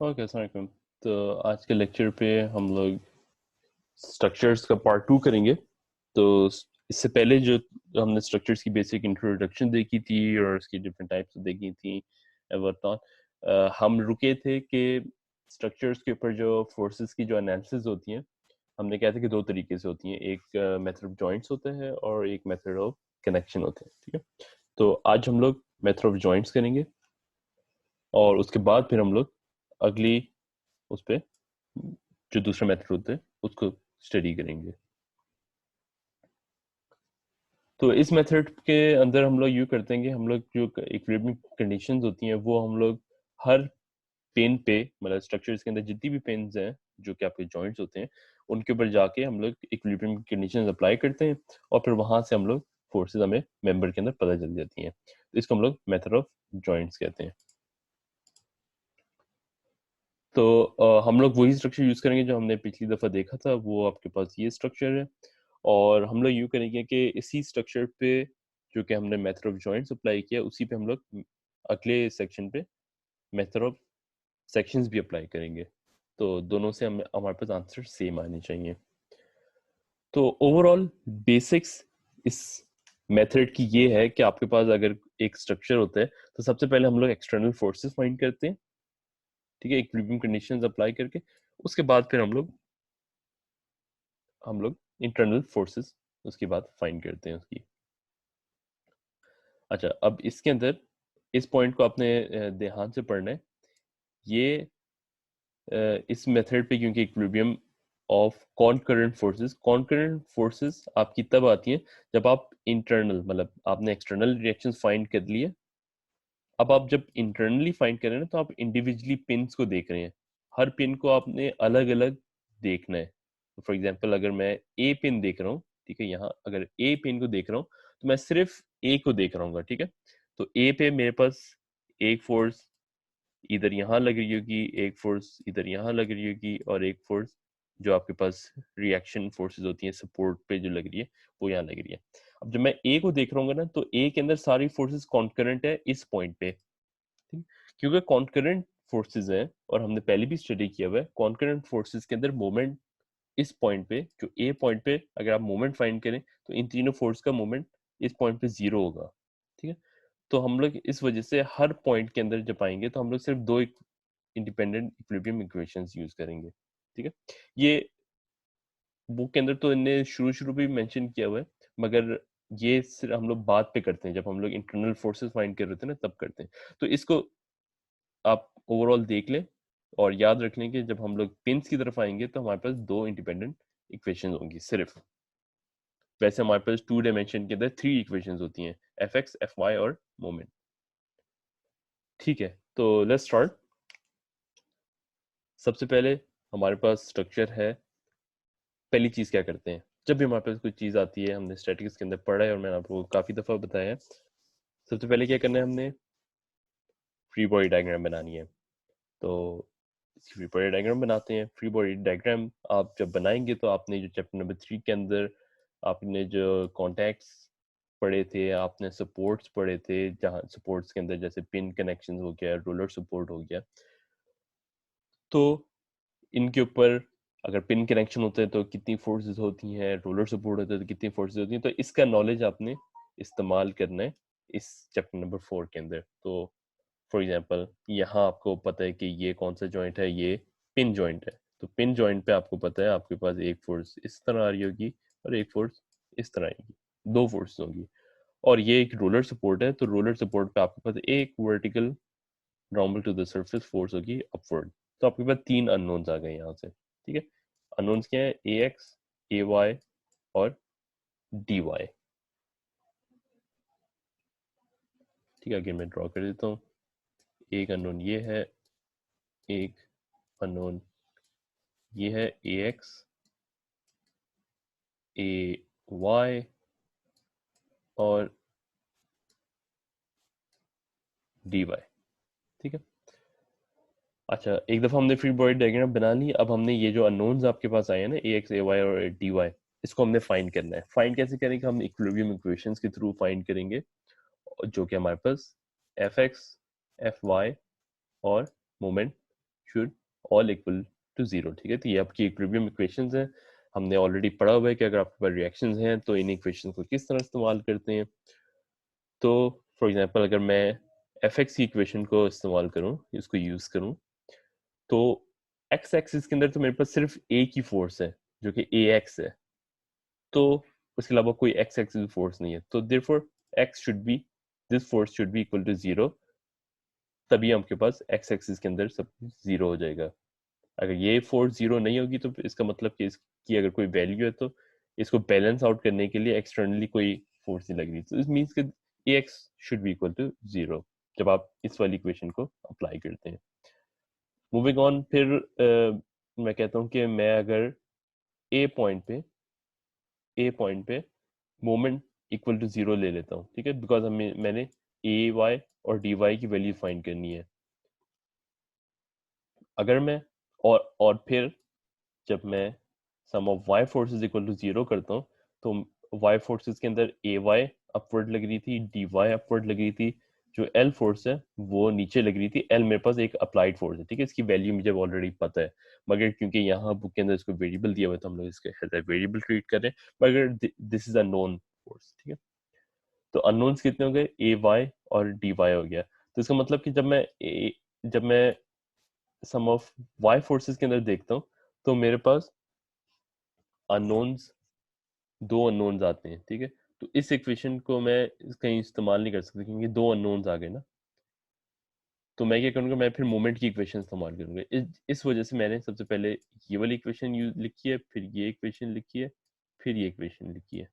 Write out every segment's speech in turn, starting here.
Okay, अस्सलाम वालेकुम। तो आज के लेक्चर पे हम लोग स्ट्रक्चर्स का पार्ट 2 करेंगे। तो इससे पहले जो हमने स्ट्रक्चर्स की बेसिक इंट्रोडक्शन देखी थी और उसकी डिफरेंट टाइप्स देखी थी एवरटॉन, हम रुके थे कि स्ट्रक्चर्स के ऊपर जो फोर्सेस की जो एनालिसिस होती हैं, हमने कहा था कि दो तरीके से होती हैं। एक मेथड ऑफ जॉइंट्स होता है और एक मेथड ऑफ कनेक्शन होते हैं। ठीक है, तो आज हम लोग मेथड ऑफ जॉइंट्स करेंगे और उसके बाद फिर हम लोग अगली उस पे जो दूसरा मेथड होता है उसको स्टडी करेंगे। तो इस मेथड के अंदर हम लोग यूँ करते हैं कि हम लोग जो इक्विलिब्रियम कंडीशंस होती हैं वो हम लोग हर पेन पे, मतलब स्ट्रक्चर्स के अंदर जितनी भी पेन्स हैं जो कि आपके जॉइंट्स होते हैं, उनके ऊपर जाके हम लोग इक्विलिब्रियम कंडीशंस अप्लाई करते हैं और फिर वहां से हम लोग फोर्सेस हमें मेंबर के अंदर पता चल जाती हैं। तो इसको हम लोग मेथड ऑफ जॉइंट्स कहते हैं। तो हम लोग वही स्ट्रक्चर यूज करेंगे जो हमने पिछली दफा देखा था। वो आपके पास ये स्ट्रक्चर है और हम लोग यूँ करेंगे कि इसी स्ट्रक्चर पे जो कि हमने मेथड ऑफ जॉइंट्स अप्लाई किया उसी पे हम लोग अगले सेक्शन पे मेथड ऑफ सेक्शंस भी अप्लाई करेंगे। तो दोनों से हमारे पास आंसर सेम आने चाहिए। तो ओवरऑल बेसिक्स इस मेथड की ये है कि आपके पास अगर एक स्ट्रक्चर होता है तो सबसे पहले हम लोग एक्सटर्नल फोर्सेस फाइंड करते हैं। ठीक है, इक्विलिब्रियम कंडीशंस अप्लाई करके उसके बाद फिर हम लोग इंटरनल फोर्सेस उसके बाद फाइंड करते हैं उसकी। अच्छा, अब इसके अंदर इस पॉइंट को आपने ध्यान से पढ़ना है। ये इस मेथड पे, क्योंकि इक्विलिब्रियम ऑफ कॉनकरेंट फोर्सेस आपकी तब आती हैं जब आप इंटरनल, मतलब आपने एक्सटर्नल रिएक्शंस फाइंड कर लिए। अब आप जब इंटरनली फाइंड कर रहे हैं ना, तो आप इंडिविजुअली पिन्स को देख रहे हैं। हर पिन को आपने अलग अलग देखना है। तो फॉर एग्जांपल अगर मैं ए पिन देख रहा हूँ, ठीक है, यहाँ अगर ए पिन को देख रहा हूँ तो मैं सिर्फ ए को देख रहा हूँ। ठीक है, तो ए पे मेरे पास एक फोर्स इधर यहाँ लग रही होगी, एक फोर्स इधर यहाँ लग रही होगी और एक फोर्स जो आपके पास रिएक्शन फोर्सेस होती हैं सपोर्ट पे जो लग रही है वो यहाँ लग रही है। अब जब मैं ए को देख रहा हूँ ना, तो ए के अंदर सारी फोर्सेस कॉन्करेंट है इस पॉइंट पे। ठीक, क्योंकि कॉन्करेंट फोर्सेस हैं और हमने पहले भी स्टडी किया हुआ है कॉन्करेंट फोर्सेस के अंदर मोमेंट इस पॉइंट पे, जो ए पॉइंट पे अगर आप मोमेंट फाइंड करें तो इन तीनों फोर्स का मोमेंट इस पॉइंट पे जीरो होगा। ठीक है, तो हम लोग इस वजह से हर पॉइंट के अंदर जब आएंगे तो हम लोग सिर्फ दो इंडिपेंडेंट इक्विलिब्रियम इक्वेशंस यूज करेंगे। ठीक है, ये बुक के अंदर तो इन्हें शुरू शुरू भी मेंशन किया हुआ है, मगर ये सिर्फ हम लोग बाद पे करते हैं जब हम लोग इंटरनल फोर्सेस फाइंड कर रहे होते हैं ना, तब करते हैं। तो इसको आप ओवरऑल देख लें और याद रख लें कि जब हम लोग पिंस की तरफ आएंगे तो हमारे पास दो इंडिपेंडेंट इक्वेशंस होंगी सिर्फ। वैसे हमारे पास टू डायमेंशन के अंदर थ्री इक्वेशंस होती हैं, एफ एक्स, एफ वाई और मोमेंट। ठीक है, तो लेट्स स्टार्ट। सबसे पहले हमारे पास स्ट्रक्चर है। पहली चीज क्या करते हैं, जब भी हमारे पास कोई चीज आती है, हमने स्टैटिक्स के अंदर पढ़ा है और मैंने आपको काफी दफा बताया है, सबसे पहले क्या करना है, हमने फ्री बॉडी डायग्राम बनानी है। तो फ्री बॉडी डायग्राम बनाते हैं। फ्री बॉडी डायग्राम आप जब बनाएंगे तो आपने जो चैप्टर नंबर 3 के अंदर आपने जो कॉन्टैक्ट्स पढ़े थे, आपने सपोर्ट्स पढ़े थे, जहाँ सपोर्ट्स के अंदर जैसे पिन कनेक्शन हो गया, रोलर सपोर्ट हो गया, तो इनके ऊपर अगर पिन कनेक्शन होते हैं तो कितनी फोर्सेस होती हैं, रोलर सपोर्ट होता है तो कितनी फोर्सेस होती हैं। तो इसका नॉलेज आपने इस्तेमाल करना है इस चैप्टर नंबर 4 के अंदर। तो फॉर एग्जांपल यहाँ आपको पता है कि ये कौन सा जॉइंट है, ये पिन जॉइंट है। तो पिन जॉइंट पे आपको पता है आपके पास एक फोर्स इस तरह आ रही होगी और एक फोर्स इस तरह आएगी, दो फोर्स होंगी। और ये एक रोलर सपोर्ट है, तो रोलर सपोर्ट पे आपके पास एक vertical normal to the surface force होगी अपवर्ड। तो आपके पास तीन अननोन्स आ गए यहाँ से। ठीक है, अननोन्स क्या है, ए एक्स, ए वाई और डी वाई। ठीक है, अगेन मैं ड्रॉ कर देता हूँ। एक अननोन ये है, एक अननोन ये है, ए एक्स, ए वाई और डी वाई। ठीक है, अच्छा, एक दफ़ा हमने फ्री बॉडी डायग्राम बना ली। अब हमने ये जो अननोन्स आपके पास आए हैं ना, ए एक्स, ए वाई और डी वाई, इसको हमने फाइंड करना है। फाइंड कैसे करेंगे, हम इक्विलिब्रियम इक्वेशंस के थ्रू फाइंड करेंगे, जो कि हमारे पास एफ एक्स, एफ वाई और moment should all equal to 0, ठीक है। तो ये आपकी इक्विलिब्रियम इक्वेशंस हैं, हमने ऑलरेडी पढ़ा हुआ है कि अगर आपके पास रिएक्शंस हैं तो इन इक्वेशंस को किस तरह इस्तेमाल करते हैं। तो फॉर एग्जांपल अगर मैं एफ एक्स की इक्वेशन को इस्तेमाल करूं, इसको यूज करूं, तो एक्स एक्सिस के अंदर तो मेरे पास सिर्फ ए की फोर्स है जो कि ए एक्स है, तो उसके अलावा कोई एक्स एक्सिस फोर्स नहीं है, तो therefore X should be, this force should be equal to 0, तभी आपके पास एक्स एक्सिस के अंदर सब 0 हो जाएगा। अगर ये फोर्स 0 नहीं होगी तो इसका मतलब कि इसकी अगर कोई वैल्यू है तो इसको बैलेंस आउट करने के लिए एक्सटर्नली कोई फोर्स नहीं लग रही, तो इट मींस कि a x should be equal to 0 जब आप इस वाली इक्वेशन को अप्लाई करते हैं। मूविंग ऑन, फिर मैं कहता हूँ कि मैं अगर ए पॉइंट पे मोमेंट इक्वल टू 0 ले लेता हूँ, ठीक है, बिकॉज मैंने ए वाई और डी वाई की वैल्यू फाइंड करनी है। अगर मैं और फिर जब मैं sum of Y forces equal to 0 करता हूँ, तो वाई फोर्सेस के अंदर ए वाई अपवर्ड लग रही थी, डी वाई अपवर्ड लग रही थी, जो एल फोर्स है वो नीचे लग रही थी। एल मेरे पास एक अप्लाइड फोर्स है, ठीक है, इसकी वैल्यू मुझे ऑलरेडी पता है, मगर क्योंकि यहाँ बुक के अंदर इसको वेरिएबल दिया हुआ है तो हम लोग इसके एज ए वेरिएबल ट्रीट कर रहे हैं, मगर this is a known force, ठीक है। तो अननोन्स कितने हो गए, ए वाई और डी वाई हो गया। तो इसका मतलब कि जब मैं सम ऑफ वाई फोर्सेस के अंदर देखता हूँ तो मेरे पास अननोन्स, दो अननोन्स आते हैं, ठीक है। तो इस इक्वेशन को मैं कहीं इस्तेमाल नहीं कर सकता क्योंकि दो अननोन्स आ गए ना, तो मैं क्या करूँगा, मैं फिर मोमेंट की इक्वेशन इस्तेमाल करूँगा। इस वजह से मैंने सबसे पहले ये वाली इक्वेशन लिखी है, फिर ये इक्वेशन लिखी है, फिर ये इक्वेशन लिखी है,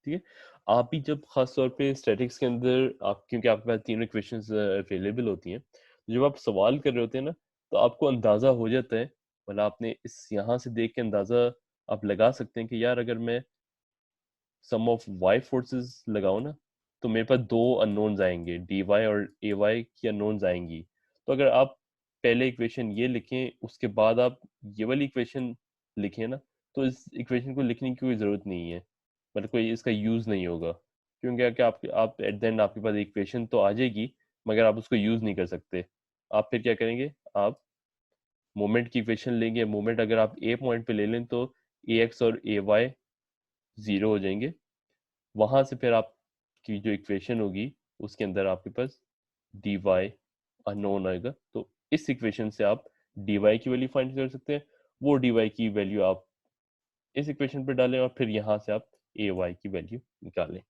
ठीक है। आप भी जब खास तौर पे स्टैटिक्स के अंदर आप, क्योंकि आपके पास तीनों इक्वेशंस अवेलेबल होती हैं, जब आप सवाल कर रहे होते हैं ना तो आपको अंदाज़ा हो जाता है, मतलब आपने इस यहाँ से देख के अंदाज़ा आप लगा सकते हैं कि यार अगर मैं सम ऑफ वाई फोर्सेस लगाओ ना तो मेरे पास दो अननोन्स आएंगे, डी वाई और ए वाई की अननोन्स आएंगी। तो अगर आप पहले इक्वेशन ये लिखें उसके बाद आप ये वाली इक्वेशन लिखें ना, तो इस इक्वेशन को लिखने की कोई ज़रूरत नहीं है, मतलब कोई इसका यूज़ नहीं होगा, क्योंकि क्या आप एट द एंड आपके पास इक्वेशन तो आ जाएगी मगर आप उसको यूज़ नहीं कर सकते। आप फिर क्या करेंगे, आप मोमेंट की इक्वेशन लेंगे। मोमेंट अगर आप ए पॉइंट पे ले लें तो ए एक्स और ए वाई 0 हो जाएंगे, वहां से फिर आपकी जो इक्वेशन होगी उसके अंदर आपके पास डी वाई अननोन आएगा, तो इस इक्वेशन से आप डी वाई की वैल्यू फाइंड कर सकते हैं। वो डी वाई की वैल्यू आप इस इक्वेशन पर डालें और फिर यहाँ से आप ए वाई की वैल्यू निकालें।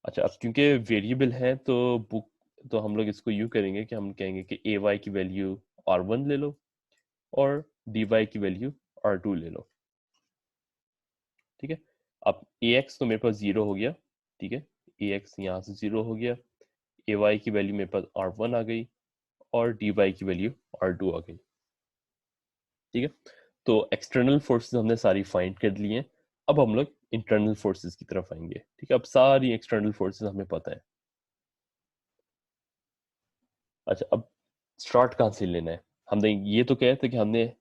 अच्छा, अब क्योंकि वेरिएबल है तो बुक, तो हम लोग इसको यूँ करेंगे कि हम कहेंगे कि ए वाई की वैल्यू R1 ले लो और डी वाई की वैल्यू R2 ले लो, ठीक है। अब ए एक्स तो मेरे पास 0 हो गया, ठीक है, ए एक्स यहाँ से 0 हो गया, ए वाई की वैल्यू मेरे पास R1 आ गई और डी वाई की वैल्यू R2 आ गई, ठीक है। तो एक्सटर्नल फोर्सेस हमने सारी फाइंड कर ली हैं, अब हम लोग इंटरनल फोर्सेस की तरफ आएंगे, ठीक है। अब सारी एक्सटर्नल फोर्सेस हमें पता है। अच्छा, अब स्टार्ट कहाँ से लेना है, हमने ये तो कहा था कि हमने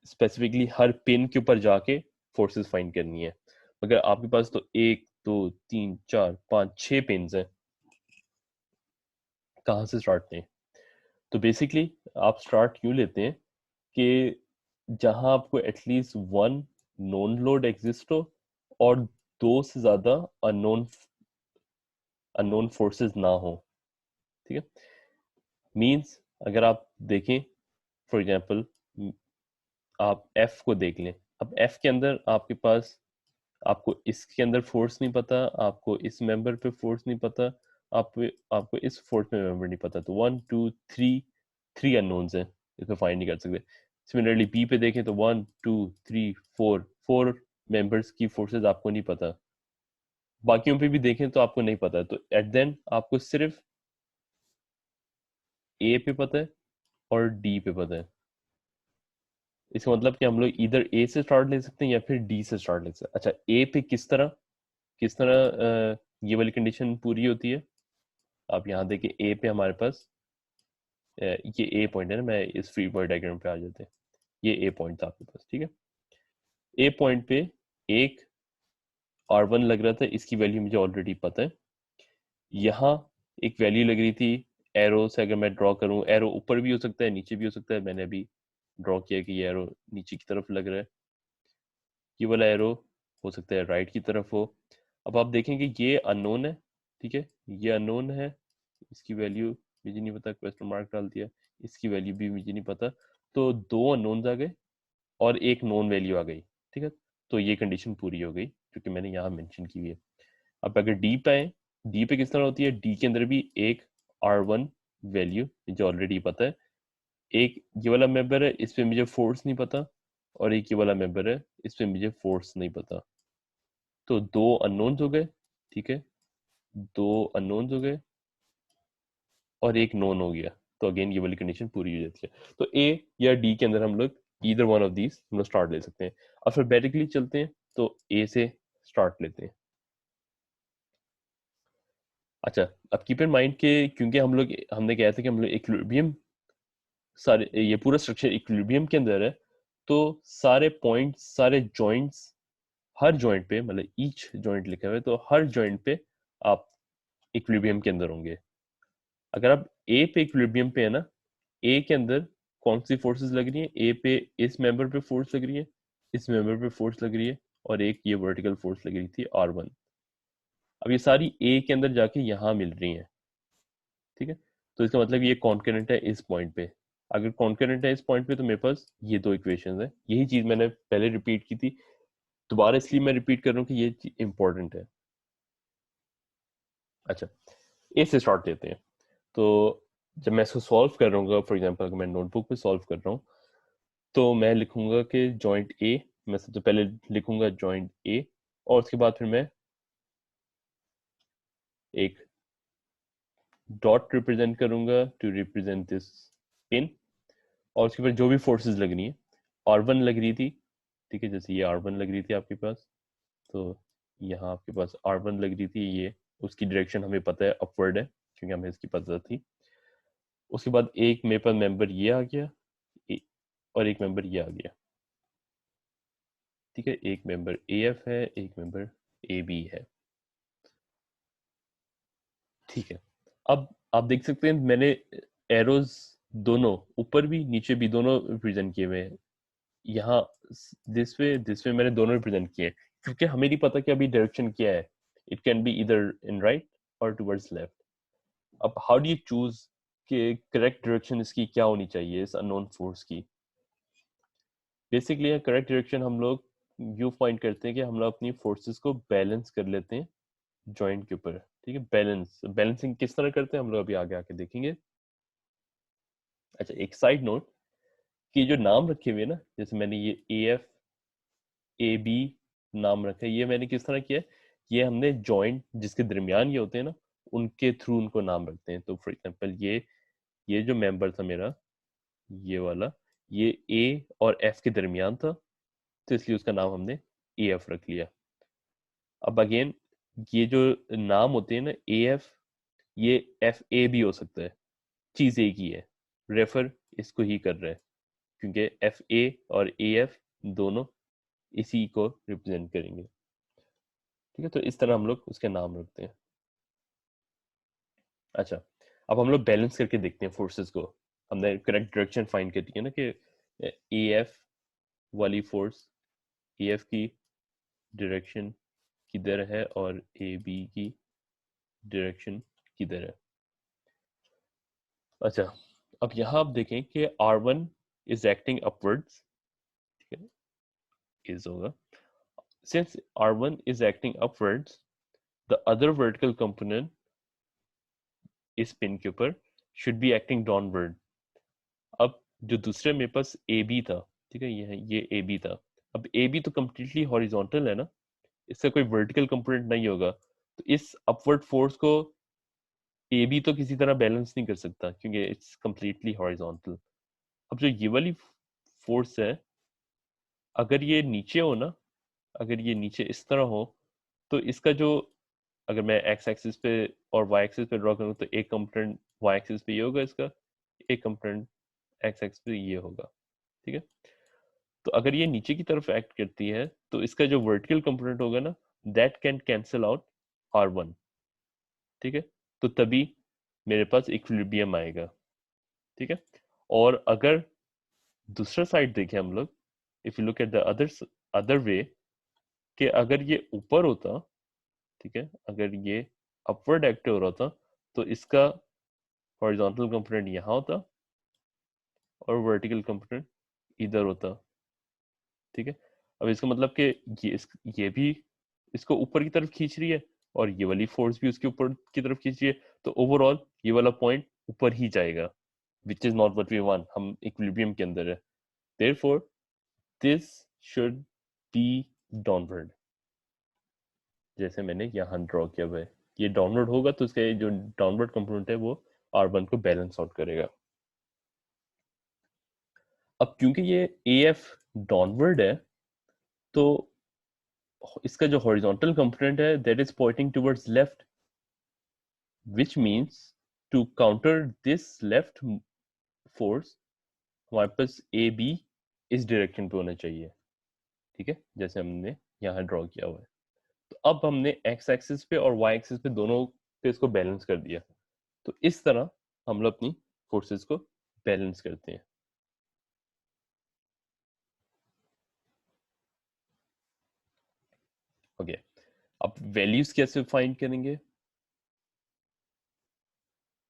स्पेसिफिकली हर पिन के ऊपर जाके फोर्सेस फाइंड करनी है, मगर आपके पास तो 1 2 3 4 5 6 पिन्स हैं, कहाँ से स्टार्ट लें। तो बेसिकली आप स्टार्ट यूँ लेते हैं कि जहां आपको at least one known load exist हो और दो से ज्यादा अननोन अननोन फोर्सेस ना हो, ठीक है। मींस अगर आप देखें, फॉर एग्जांपल आप एफ को देख लें, अब एफ के अंदर आपके पास, आपको इसके अंदर फोर्स नहीं पता, आपको इस मेंबर पे फोर्स नहीं पता, आपको इस फोर्स पे मेंबर नहीं पता, तो 1 2 3 अननोन्स हैं, इसको फाइंड नहीं कर सकते। सिमिलरली बी पे देखें तो 1 2 3 4 मेंबर्स की फोर्सेस आपको नहीं पता, बाकियों पे भी देखें तो आपको नहीं पता, तो एट देन आपको सिर्फ ए पे पता है और डी पे पता है। इसका मतलब कि हम लोग इधर ए से स्टार्ट ले सकते हैं या फिर डी से स्टार्ट ले सकते हैं। अच्छा, ए पे किस तरह ये वाली कंडीशन पूरी होती है, आप यहाँ देखिए ए पे हमारे पास ये ए पॉइंट है ना, मैं इस फ्री बॉडी डायग्राम पे आ जाते हैं, ये ए पॉइंट था आपके पास, ठीक है। ए पॉइंट पे एक R1 लग रहा था, इसकी वैल्यू मुझे ऑलरेडी पता है। यहाँ एक वैल्यू लग रही थी एरो से अगर मैं ड्रॉ करूं, एरो ऊपर भी हो सकता है, नीचे भी हो सकता है। मैंने अभी ड्रॉ किया कि ये एरो नीचे की तरफ लग रहा है। ये वाला एरो हो सकता है राइट की तरफ हो। अब आप देखेंगे ये अननोन है, ठीक है, ये अननोन है, इसकी वैल्यू मुझे नहीं पता, क्वेश्चन मार्क डाल दिया, इसकी वैल्यू भी मुझे नहीं पता। तो दो अननोन्स आ गए और एक नॉन वैल्यू आ गई, ठीक है। तो ये कंडीशन पूरी हो गई जो कि मैंने यहाँ मेंशन की हुई है। अब अगर डी पे आए, डी पे किस तरह होती है, डी के अंदर भी एक R1 वैल्यू जो ऑलरेडी पता है, एक ये वाला मेंबर है, इस पे मुझे फोर्स नहीं पता, और एक ये वाला मेंबर है, इस पे मुझे फोर्स नहीं पता। तो दो अननोन्स हो गए, ठीक है, दो अननोन्स हो गए और एक नोन हो गया। तो अगेन ये वाली कंडीशन पूरी हो जाती है। तो ए या डी के अंदर हम लोग ईदर वन ऑफ दीज हम लोग स्टार्ट ले सकते हैं। अल्फाबेटिकली चलते हैं, तो ए से स्टार्ट लेते हैं। अच्छा, अब कीप इन माइंड के क्योंकि हमने कहा था कि हम लोग इक्विलिब्रियम, सारे ये पूरा स्ट्रक्चर इक्विलिब्रियम के अंदर है, तो सारे पॉइंट्स, सारे जॉइंट्स, हर जॉइंट पे, मतलब ईच जॉइंट लिखा हुआ है, तो हर जॉइंट पे आप इक्विलिब्रियम के अंदर होंगे। अगर आप ए पे इक्विलिब्रियम पे है ना, ए के अंदर कौन सी फोर्सेस लग रही है, ए पे इस मेंबर पे फोर्स लग रही है, इस मेंबर पे फोर्स लग रही है, और एक ये वर्टिकल फोर्स लग रही थी R1। अब ये सारी ए के अंदर जाके यहाँ मिल रही हैं, ठीक है। तो इसका मतलब ये कॉन्करेंट है इस पॉइंट पे। अगर कॉन्करेंट है इस पॉइंट पे तो मेरे पास ये दो इक्वेशंस है। यही चीज मैंने पहले रिपीट की थी, दोबारा इसलिए मैं रिपीट कर रहा हूँ कि ये इंपॉर्टेंट है। अच्छा, ए से स्टार्ट लेते हैं। तो जब मैं इसको सॉल्व कर रहा हूँ, फॉर एग्जांपल अगर मैं नोटबुक पे सॉल्व कर रहा हूँ, तो मैं लिखूंगा कि जॉइंट ए, मैं सबसे पहले लिखूंगा जॉइंट ए, और उसके बाद फिर मैं एक डॉट रिप्रेजेंट करूंगा टू रिप्रेजेंट दिस पिन, और उसके बाद जो भी फोर्सेस लग रही है, R1 लग रही थी, ठीक है, जैसे ये R1 लग रही थी आपके पास, तो यहाँ आपके पास R1 लग रही थी, ये उसकी डायरेक्शन हमें पता है अपवर्ड है क्योंकि हमें इसकी पता थी। उसके बाद एक मेरे पास मेंबर ये आ गया, और एक मेंबर ये आ गया, ठीक है, एक मेंबर AF है, एक मेंबर AB है, ठीक है। अब आप देख सकते हैं मैंने एरोज दोनों ऊपर भी नीचे भी दोनों रिप्रेजेंट किए हुए हैं। यहाँ दिस वे मैंने दोनों रिप्रेजेंट किए हैं, क्योंकि हमें नहीं पता कि अभी डायरेक्शन क्या है। इट कैन बी इधर इन राइट और टुवर्ड्स लेफ्ट। अब हाउ डू यू चूज कि करेक्ट डायरेक्शन इसकी क्या होनी चाहिए इस अननोन फोर्स की। बेसिकली करेक्ट डायरेक्शन हम लोग यू फाइंड करते हैं कि हम लोग अपनी फोर्सेस को बैलेंस कर लेते हैं जॉइंट के ऊपर, ठीक है। बैलेंसिंग किस तरह करते हैं हम लोग अभी आगे आके देखेंगे। अच्छा, एक साइड नोट कि जो नाम रखे हुए हैं ना, जैसे मैंने ये AF AB नाम रखा है, ये मैंने किस तरह किया है, ये हमने जॉइंट जिसके दरमियान ये होते हैं ना, उनके थ्रू उनको नाम रखते हैं। तो फॉर एग्जांपल ये जो मेंबर था मेरा, ये वाला, ये A और F के दरमियान था, तो इसलिए उसका नाम हमने AF रख लिया। अब अगेन ये जो नाम होते हैं ना AF, ये FA भी हो सकता है, चीज एक ही है, रेफर इसको ही कर रहा है, क्योंकि FA और AF दोनों इसी को रिप्रेजेंट करेंगे, ठीक है। तो इस तरह हम लोग उसके नाम रखते हैं। अच्छा, अब हम लोग बैलेंस करके देखते हैं फोर्सेस को। हमने करेक्ट डायरेक्शन फाइंड कर दी है ना कि AF वाली फोर्स, AF की डायरेक्शन किधर है और AB की डायरेक्शन किधर है। अच्छा, अब यहाँ आप देखें कि R1 इज एक्टिंग अपवर्ड्स, ठीक है, इज होगा। Since R1 is acting upwards, the other vertical component इस पिन के ऊपर should be acting downward। अब जो दूसरे मेरे पास AB था, ठीक है, ये AB था। अब AB तो completely horizontal है ना, इसका कोई vertical component नहीं होगा, तो इस upward force को AB तो किसी तरह बैलेंस नहीं कर सकता क्योंकि इट्स completely horizontal। अब जो ये वाली फोर्स है, अगर ये नीचे हो ना, अगर ये नीचे इस तरह हो, तो इसका जो, अगर मैं एक्स एक्सिस पे और वाई एक्सिस पे ड्रॉ करूँ, तो एक कंपोनेंट वाई एक्सिस पे ये होगा इसका, एक कंपोनेंट एक्स एक्सिस पे ये होगा, ठीक है। तो अगर ये नीचे की तरफ एक्ट करती है, तो इसका जो वर्टिकल कंपोनेंट होगा ना, that can cancel out R1, ठीक है। तो तभी मेरे पास इक्विलिब्रियम आएगा, ठीक है। और अगर दूसरा साइड देखें हम लोग, if you look at the other way, कि अगर ये ऊपर होता, ठीक है, अगर ये अपवर्ड एक्ट हो रहा था तो इसका हॉरिजॉन्टल कंपोनेंट यहाँ होता और वर्टिकल कंपोनेंट इधर होता, ठीक है। अब इसका मतलब कि ये भी इसको ऊपर की तरफ खींच रही है और ये वाली फोर्स भी उसके ऊपर की तरफ खींच रही है, तो ओवरऑल ये वाला पॉइंट ऊपर ही जाएगा, which is not what we want, हम इक्विलिब्रियम के अंदर है। Therefore this should be downward, जैसे मैंने यहाँ ड्रॉ किया हुआ है। ये डाउनवर्ड होगा तो इसका जो डाउनवर्ड कंपोनेंट है वो R1 को बैलेंस आउट करेगा। अब क्योंकि ये AF डाउनवर्ड है तो इसका जो हॉरिजॉन्टल कंपोनेंट है that is pointing towards left, which means to counter this left force हमारे पास ए बी इस डायरेक्शन पे होना चाहिए, ठीक है, जैसे हमने यहाँ ड्रॉ किया हुआ है। तो अब हमने एक्स एक्सिस पे और वाई एक्सिस पे दोनों पे इसको बैलेंस कर दिया, तो इस तरह हम लोग अपनी फोर्सेस को बैलेंस करते हैं। ओके, अब वैल्यूज कैसे फाइंड करेंगे?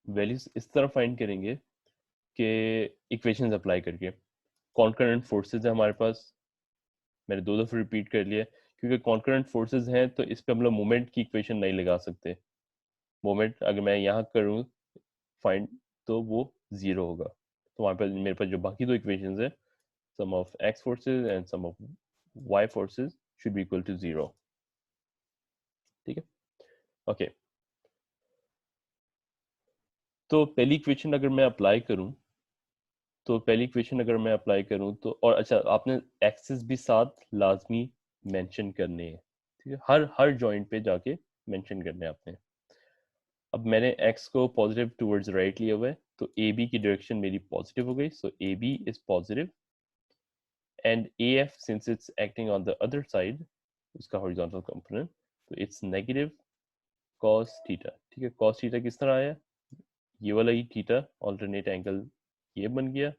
वैल्यूज इस तरह फाइंड करेंगे कि इक्वेशंस अप्लाई करके। कॉन्करेंट फोर्सेस है हमारे पास, मैंने 2 दफे रिपीट कर लिया, क्योंकि कॉन्करेंट फोर्सेस हैं तो इस पे हम लोग मोमेंट की इक्वेशन नहीं लगा सकते। मोमेंट अगर मैं यहाँ करूँ फाइंड तो वो 0 होगा, तो वहाँ पर मेरे पास जो बाकी 2 इक्वेशंस है, sum of X forces and sum of Y forces should be equal to 0, ठीक है। ओके, तो पहली इक्वेशन अगर मैं अप्लाई करूँ, तो और अच्छा, आपने एक्सिस भी साथ लाजमी मेंशन करने हैं, ठीक है, हर जॉइंट पे जाके मेंशन करने हैं आपने। अब मैंने x को पॉजिटिव टूवर्ड्स राइट लिया हुआ है, तो ए बी की डायरेक्शन मेरी पॉजिटिव हो गई, so A B is positive and A F since it's acting on the other side, उसका हॉरिजॉन्टल कंपोनेंट, तो इट्स नेगेटिव cos थीटा, ठीक है। cos थीटा किस तरह आया, ये वाला ही थीटा ऑल्टरनेट एंगल ये बन गया,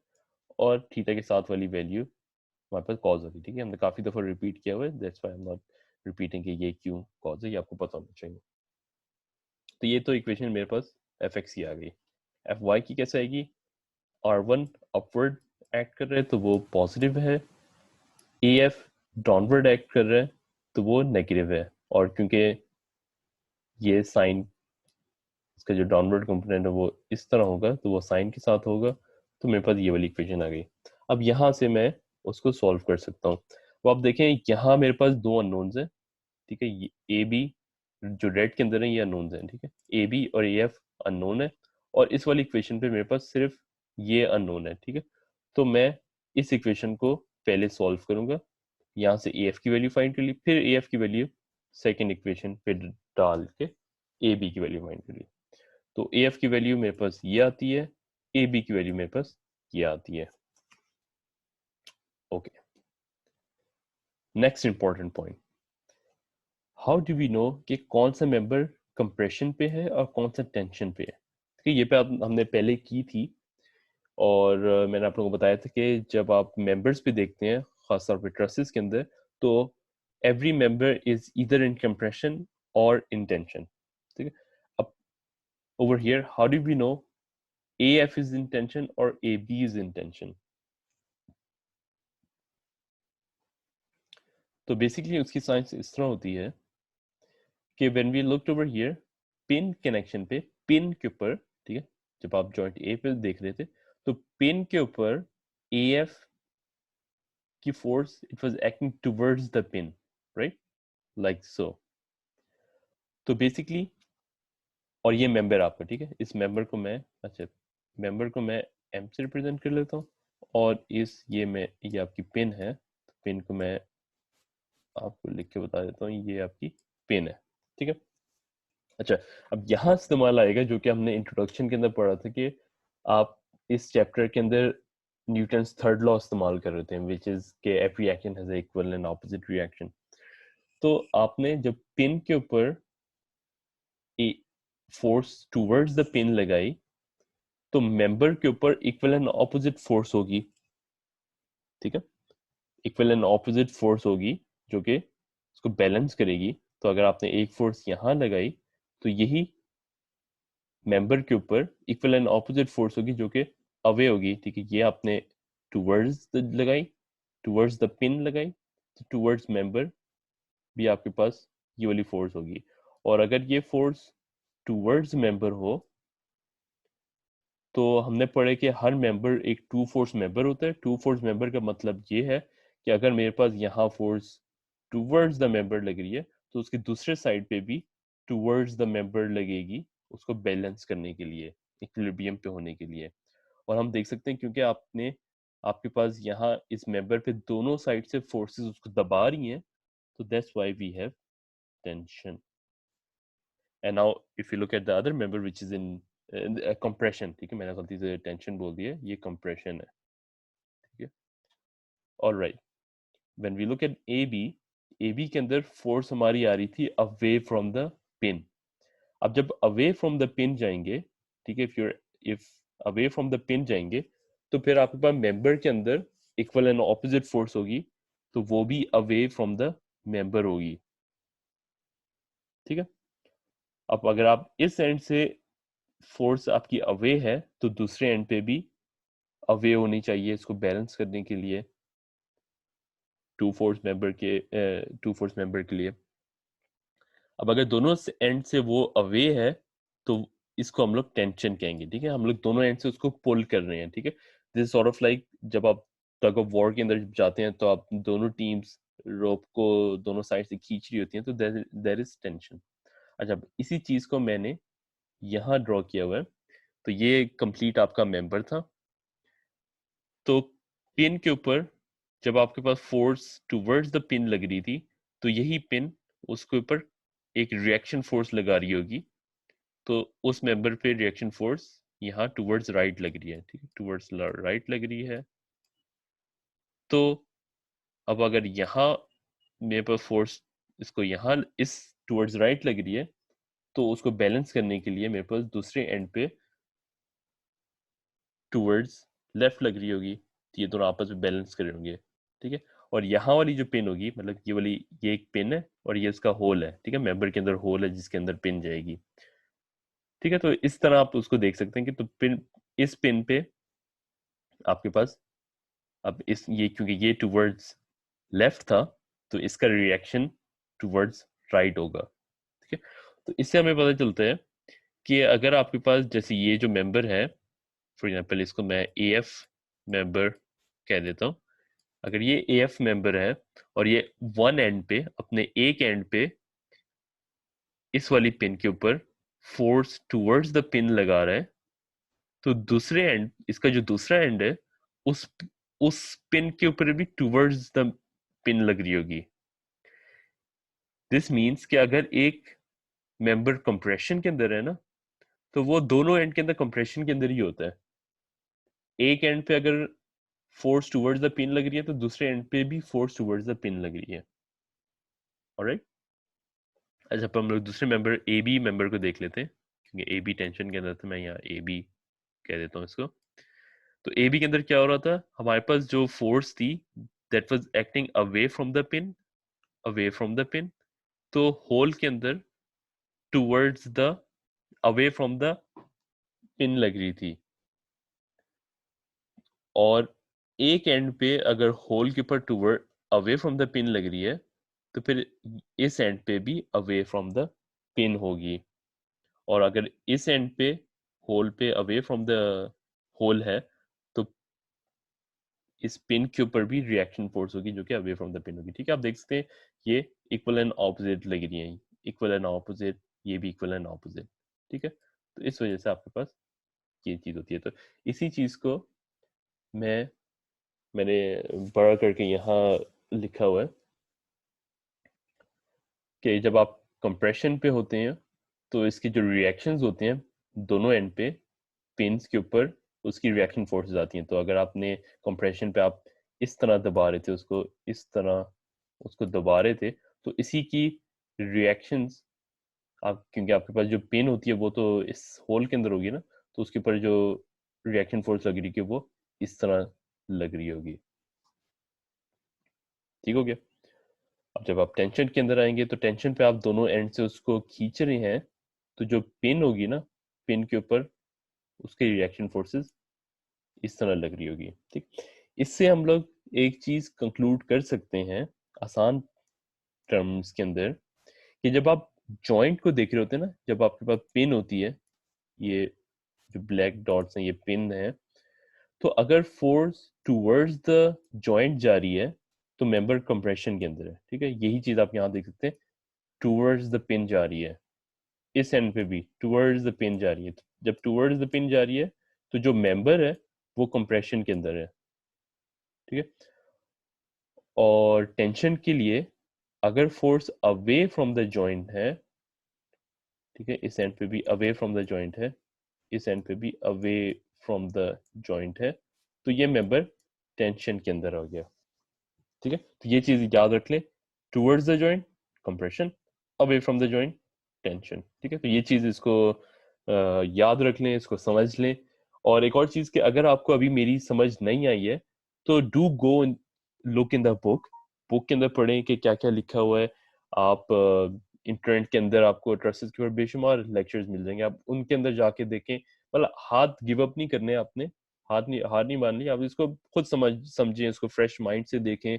और थीटा के साथ वाली वैल्यू हमारे पास कॉज होगी, ठीक है। हमने काफी दफा रिपीट किया हुआ है, that's why I am not repeating कि ये क्यों कॉज है, ये आपको पता होना चाहिए। तो ये तो इक्वेशन मेरे पास एफ एक्स की आ गई। एफ वाई की कैसे आएगी? R1 अपवर्ड एक्ट कर रहा है तो वो पॉजिटिव है, AF डाउनवर्ड एक्ट कर रहा है तो वो नेगेटिव है, और क्योंकि ये साइन, इसका जो डाउनवर्ड कंपोनेंट है वो इस तरह होगा तो वो साइन के साथ होगा, तो मेरे पास ये वाली इक्वेशन आ गई। अब यहाँ से मैं उसको सॉल्व कर सकता हूँ। तो आप देखें यहाँ मेरे पास 2 अननोन्स हैं, ठीक है, ये ए बी जो रेड के अंदर है ये अननोन्स हैं, ठीक है, ए बी और ए एफ अननोन है, और इस वाली इक्वेशन पे मेरे पास सिर्फ ये अननोन है, ठीक है। तो मैं इस इक्वेशन को पहले सॉल्व करूंगा, यहाँ से ए एफ की वैल्यू फाइंड कर ली, फिर ए एफ की वैल्यू सेकेंड इक्वेशन पे डाल के ए बी की वैल्यू फाइंड कर ली, तो ए एफ की वैल्यू मेरे पास ये आती है, ए बी की वैल्यू मेरे पास ये आती है। Okay, next important point, how do we know कि कौन सा मेंबर कंप्रेशन पे है और कौन सा टेंशन पे है? ठीक है, ये पे हमने पहले की थी, और मैंने आप लोगों को बताया था कि जब आप मेंबर्स पे देखते हैं खासतौर पे ट्रसेस के अंदर, तो every member is either in compression और इन टेंशन, ठीक है। अब over here how do we know A F is in tension और A B is in tension? तो बेसिकली उसकी साइंस इस तरह होती है कि when we looked over here, pin connection पे, पिन के ऊपर, ठीक है, जब आप जॉइंट ए पे देख रहे थे तो पिन के ऊपर ए एफ की force it was acting towards the pin, right, like so. तो बेसिकली, और ये मेंबर आपका, ठीक है, इस मेंबर को मैं, अच्छा, मेंबर को मैं एम से रिप्रेजेंट कर लेता हूँ, और इस ये आपकी पिन है, तो पिन को मैं आपको लिख के बता देता हूँ, ये आपकी पिन है, ठीक है। अच्छा, अब यहाँ इस्तेमाल आएगा जो कि हमने इंट्रोडक्शन के अंदर पढ़ा था कि आप इस चैप्टर के अंदर न्यूटन्स थर्ड लॉ इस्तेमाल कर रहे थे, विच इज के every action has equal and opposite reaction. तो आपने जब पिन के ऊपर फोर्स टूवर्ड्स द पिन लगाई तो मेंबर के ऊपर इक्वल एंड ऑपोजिट फोर्स होगी, ठीक है, इक्वल एंड ऑपोजिट फोर्स होगी जो कि उसको बैलेंस करेगी। तो अगर आपने एक फोर्स यहाँ लगाई तो यही मेंबर के ऊपर इक्वल एंड ऑपोजिट फोर्स होगी जो कि अवे होगी, ठीक है। ये आपने टूवर्ड्स लगाई, टूवर्ड्स द पिन लगाई, तो टूवर्ड्स मेंबर भी आपके पास ये वाली फोर्स होगी। और अगर ये फोर्स टूवर्ड्स मेंबर हो तो हमने पढ़े कि हर मेंबर एक टू फोर्स मेंबर होता है। टू फोर्स मेंबर का मतलब ये है कि अगर मेरे पास यहाँ फोर्स टूवर्ड्स द मेंबर लग रही है तो उसके दूसरे साइड पे भी टूवर्ड्स द मेंबर लगेगी उसको बैलेंस करने के लिए, इक्विलिब्रियम पे होने के लिए। और हम देख सकते हैं क्योंकि आपके पास यहाँ इस मेंबर पे दोनों साइड से फोर्सेस उसको दबा रही हैं, तो that's why we have tension. And now if you look at the other member which is in compression, ठीक है, मैंने गलती से टेंशन बोल दिया, ये कंप्रेशन है, ठीक है। Alright, when we look at A B के अंदर फोर्स हमारी आ रही थी अवे फ्रॉम द पिन। अब जब अवे फ्रॉम द पिन जाएंगे, ठीक है, if away from the pin जाएंगे तो फिर आपके पास मेंबर के अंदर इक्वल एंड ऑपोजिट फोर्स होगी, तो वो भी अवे फ्रॉम द मेंबर होगी, ठीक है। अब अगर आप इस एंड से फोर्स आपकी अवे है तो दूसरे एंड पे भी अवे होनी चाहिए इसको बैलेंस करने के लिए, टू फोर्स मेंबर के लिए। अब अगर दोनों एंड से वो अवे है तो इसको हम लोग टेंशन कहेंगे, ठीक है। हम लोग दोनों एंड से उसको पुल कर रहे हैं, ठीक है। दिस सॉर्ट ऑफ लाइक जब आप टग ऑफ वॉर के अंदर जाते हैं तो आप दोनों टीम्स रोप को दोनों साइड से खींच रही होती हैं, तो देयर इज टेंशन। अच्छा, इसी चीज को मैंने यहाँ ड्रॉ किया हुआ है। तो ये कंप्लीट आपका मेंबर था। तो पिन के ऊपर जब आपके पास फोर्स टूवर्ड्स द पिन लग रही थी तो यही पिन उसके ऊपर एक रिएक्शन फोर्स लगा रही होगी, तो उस मेंबर पे रिएक्शन फोर्स यहाँ टूवर्ड्स राइट लग रही है, ठीक है, टूवर्ड्स राइट लग रही है। तो अब अगर यहाँ मेरे पास फोर्स इसको यहाँ इस टूवर्ड्स राइट लग रही है तो उसको बैलेंस करने के लिए मेरे पास दूसरे एंड पे टूवर्ड्स लेफ्ट लग रही होगी, तो ये दोनों आपस में बैलेंस कर रहे होंगे, ठीक है। और यहाँ वाली जो पिन होगी, मतलब ये वाली, ये एक पिन है और ये इसका होल है, ठीक है, मेंबर के अंदर होल है जिसके अंदर पिन जाएगी, ठीक है। तो इस तरह आप उसको देख सकते हैं कि तो पिन, इस पिन पे आपके पास अब इस ये क्योंकि ये टूवर्ड्स लेफ्ट था तो इसका रिएक्शन टूवर्ड्स राइट होगा, ठीक है। तो इससे हमें पता चलता है कि अगर आपके पास जैसे ये जो मेंबर है, फॉर एग्जांपल इसको मैं ए एफ मेंबर कह देता हूँ। अगर ये ए एफ मेंबर है और ये वन एंड पे, अपने एक एंड पे इस वाली पिन के ऊपर फोर्स टूवर्ड्स द पिन लगा रहा है, तो दूसरे एंड, इसका जो दूसरा एंड है उस उस पिन के ऊपर भी टूवर्ड्स द पिन लग रही होगी। दिस मीन्स कि अगर एक मेंबर कंप्रेशन के अंदर है ना, तो वो दोनों एंड के अंदर कंप्रेशन के अंदर ही होता है। एक एंड पे अगर फोर्स टूवर्ड्स द पिन लग रही है तो दूसरे एंड पे भी फोर्स टूवर्ड्स द पिन लग रही है, ऑलराइट। अच्छा, अब हम लोग दूसरे मेंबर ए बी मेंबर को देख लेते हैं, क्योंकि ए बी टेंशन के अंदर था, मैं यहाँ ए बी कह देता हूँ इसको। तो ए बी के अंदर क्या हो रहा था, हमारे पास जो फोर्स थी that was acting away from the pin, away from the pin. तो होल के अंदर towards the, away from the pin लग रही थी, और एक एंड पे अगर होल के ऊपर toward away from the pin लग रही है तो फिर इस एंड पे भी अवे फ्रॉम द पिन होगी। और अगर इस एंड पे होल पे अवे फ्रॉम द होल है तो इस पिन के ऊपर भी रिएक्शन फोर्स होगी जो कि अवे फ्रॉम द पिन होगी, ठीक है। आप देख सकते हैं ये इक्वल एंड ऑपोजिट लग रही है, इक्वल एंड ऑपोजिट, ये भी इक्वल एंड ऑपोजिट, ठीक है। तो इस वजह से आपके पास ये चीज होती है। तो इसी चीज को मैंने बड़ा करके यहाँ लिखा हुआ है कि जब आप कंप्रेशन पे होते हैं तो इसके जो रिएक्शंस होते हैं दोनों एंड पे पिन्स के ऊपर उसकी रिएक्शन फोर्सेस आती हैं। तो अगर आपने कंप्रेशन पे आप इस तरह दबा रहे थे उसको, इस तरह उसको दबा रहे थे, तो इसी की रिएक्शंस आप, क्योंकि आपके पास जो पिन होती है वो तो इस होल के अंदर होगी ना, तो उसके ऊपर जो रिएक्शन फोर्स लग रही है वो इस तरह लग रही होगी। ठीक हो गया। अब जब आप टेंशन के अंदर आएंगे तो टेंशन पे आप दोनों एंड से उसको खींच रहे हैं, तो जो पिन होगी ना, पिन के ऊपर उसके रिएक्शन फोर्सेस इस तरह लग रही होगी। ठीक, इससे हम लोग एक चीज कंक्लूड कर सकते हैं आसान टर्म्स के अंदर, कि जब आप जॉइंट को देख रहे होते हैं ना, जब आपके पास पिन होती है, ये जो ब्लैक डॉट्स हैं ये पिन है, तो अगर फोर्स टूवर्ड्स द जॉइंट जा रही है तो मेंबर कंप्रेशन के अंदर है। ठीक है, यही चीज आप यहाँ देख सकते हैं, टूवर्ड्स द पिन जा रही है, इस एंड पे भी टूवर्ड्स द पिन जा रही है। तो जब टूवर्ड्स द पिन जा रही है तो जो मेंबर है वो कंप्रेशन के अंदर है। ठीक है, और टेंशन के लिए अगर force away from the joint है, ठीक है, इस एंड पे भी अवे फ्रॉम द जॉइंट है, इस एंड पे भी अवे फ्रॉम द जॉइंट है, तो ये मेंबर टेंशन के अंदर हो गया। ठीक है, तो ये चीज याद रख लें, towards the joint compression, away from the joint tension. ठीक है, तो ये चीज इसको याद रख लें, इसको समझ लें। और एक और चीज कि अगर आपको अभी मेरी समझ नहीं आई है तो do go look in the book, book के अंदर पढ़ें कि क्या क्या लिखा हुआ है। आप इंटरनेट के अंदर आपको ट्रसेस के ऊपर बेशुमार लेक्चर्स मिल जाएंगे, आप उनके अंदर जाके देखें। मतलब हाथ गिव अप नहीं करने आपने, हार नहीं माननी, आप इसको खुद समझें, इसको फ्रेश माइंड से देखें,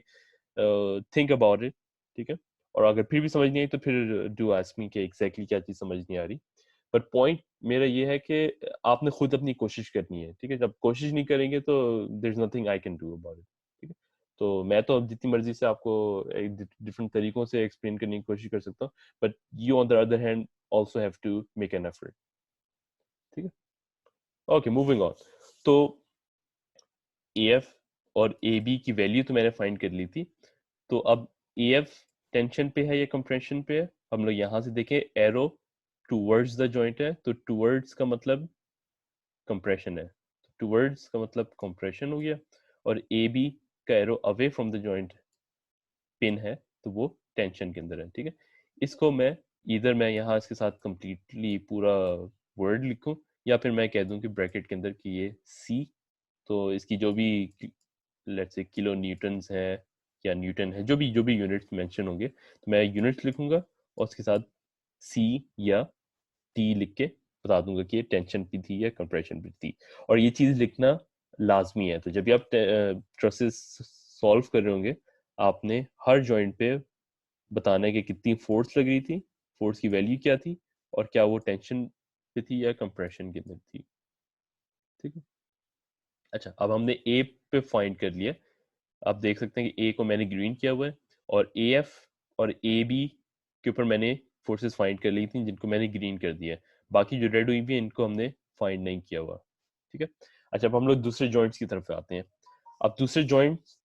थिंक अबाउट इट। ठीक है, और अगर फिर भी समझ नहीं आई तो फिर डू आस्क मी कि एग्जैक्टली क्या चीज समझ नहीं आ रही। पर पॉइंट मेरा ये है कि आपने खुद अपनी कोशिश करनी है। ठीक है, जब कोशिश नहीं करेंगे तो there is nothing I can do about it. ठीक है, तो मैं तो अब जितनी मर्जी से आपको डिफरेंट तरीकों से एक्सप्लेन करने की कोशिश कर सकता हूँ, but you on the other hand also have to make an effort. ठीक है, ओके, मूविंग ऑन। तो ए एफ और ए बी की वैल्यू तो मैंने फाइंड कर ली थी। तो अब ए एफ टेंशन पे है या कंप्रेशन पे है, हम लोग यहाँ से देखें, एरो टूवर्ड्स द जॉइंट है, तो टूवर्ड्स का मतलब कंप्रेशन है, टूवर्ड्स का मतलब कंप्रेशन हो गया। और ए बी का arrow away from the joint pin है, तो वो टेंशन के अंदर है। ठीक है, इसको मैं इधर मैं यहाँ इसके साथ कंप्लीटली पूरा वर्ड लिखूं, या फिर मैं कह दूं कि ब्रैकेट के अंदर कि ये सी, तो इसकी जो भी लेट्स से किलो न्यूटन्स है या न्यूटन है, जो भी यूनिट्स मेंशन होंगे, तो मैं यूनिट्स लिखूंगा और उसके साथ सी या टी लिख के बता दूंगा कि ये टेंशन पे थी या कंप्रेशन पे थी। और ये चीज लिखना लाजमी है। तो जब भी आप ट्रसेस सॉल्व कर रहे होंगे, आपने हर जॉइंट पे बताना है कि कितनी फोर्स लग रही थी, फोर्स की वैल्यू क्या थी, और क्या वो टेंशन पे थी या कंप्रेशन के अंदर थी। ठीक है, अच्छा, अब हमने ए पे फाइंड कर लिया। आप देख सकते हैं कि ए को मैंने ग्रीन किया हुआ है, और ए एफ और ए बी के ऊपर मैंने फोर्सेस फाइंड कर ली थी जिनको मैंने ग्रीन कर दिया है। बाकी जो रेड हुई भी है इनको हमने फाइंड नहीं किया हुआ। ठीक है, अच्छा, अब हम लोग दूसरे जॉइंट्स की तरफ आते हैं। अब दूसरे जॉइंट्स